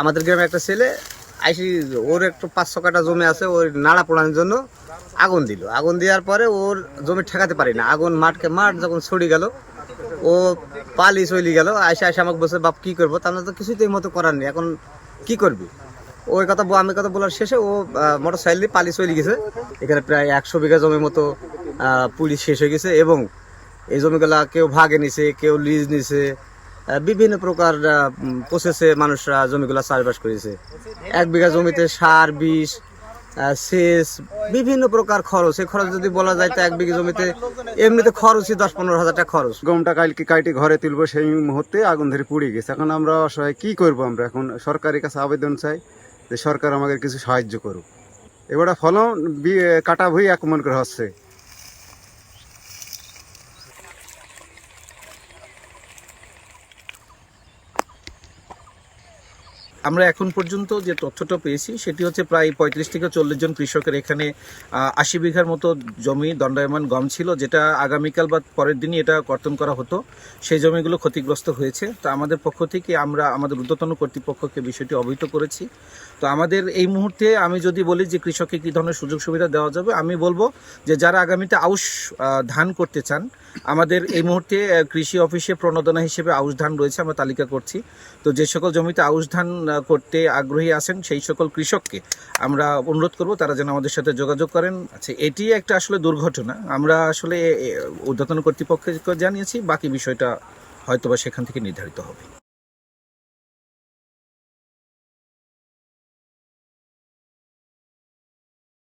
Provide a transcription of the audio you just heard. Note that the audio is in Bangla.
আমাদের গ্রামে একটা ছেলে আইসি ওর একটু 5-6 কাঠা জমি আছে, ওর নাড়া পোড়ানোর জন্য আগুন দিল। আগুন দেওয়ার পরে ওর জমি ঠেকাতে পারি না, আগুন মাঠ যখন ছড়ি গেল ও পালি চলি গেল। আইসা আমাকে বলছে, বাপ কি করবো? তাহলে তো কিছুই তো এই মতো করার নেই, এখন কি করবি? আমি কথা বলার শেষে ও মোটর সাইকেল দিয়ে পালি চলে গেছে। এখানে প্রায় 100 বিঘা জমির মতো পুড়ি শেষ হয়ে গেছে, এবং এই জমিগুলা কেউ ভাগে নিছে, কেউ লিজ নিছে, বিভিন্ন প্রকার প্রসেসে মানুষরা জমিগুলা চাষবাস করেছে। 1 বিঘা জমিতে সার, বিষ, সেচ, বিভিন্ন প্রকার খরচ। এই খরচ যদি বলা যায় তো 1 বিঘা জমিতে এমনিতে খরচই 10-15 হাজার টাকা খরচ। গমটা কালকে কাইটে ঘরে তুলবো, সেই মুহূর্তে আগুন ধরে পুড়ে গেছে। এখন আমরা অসহায়, কি করবো? আমরা এখন সরকারের কাছে আবেদন চাই যে সরকার আমাদের কিছু সাহায্য করুক। এবারে ফলন কাটা ভুই 1 মন করে হচ্ছে। আমরা এখন পর্যন্ত যে তথ্যটা পেয়েছি সেটি হচ্ছে প্রায় 35 থেকে 40 জন কৃষকের এখানে 80 বিঘার মতো জমি দণ্ডায়মান গম ছিল, যেটা আগামীকাল বা পরের দিনই এটা কর্তন করা হতো। সেই জমিগুলো ক্ষতিগ্রস্ত হয়েছে। তো আমাদের পক্ষ থেকে আমরা আমাদের ঊর্ধ্বতন কর্তৃপক্ষকে বিষয়টি অবহিত করেছি। তো আমাদের এই মুহূর্তে আমি যদি বলি যে কৃষককে কী ধরনের সুযোগ সুবিধা দেওয়া যাবে, আমি বলবো যে যারা আগামীতে আউশ ধান করতে চান, আমাদের এই মুহূর্তে কৃষি অফিসে প্রণোদনা হিসেবে আউশ ধান রয়েছে, আমরা তালিকা করছি। তো যে সকল জমিতে আউশ ধান করতে আগ্রহী আছেন সেই সকল কৃষককে আমরা অনুরোধ করব তারা যেন আমাদের সাথে যোগাযোগ করেন। আচ্ছা, এটি একটা আসলে দুর্ঘটনা, আমরা আসলে ঊর্ধ্বতন কর্তৃপক্ষকে জানিয়েছি, বাকি বিষয়টা হয়তোবা সেখান থেকে নির্ধারিত হবে।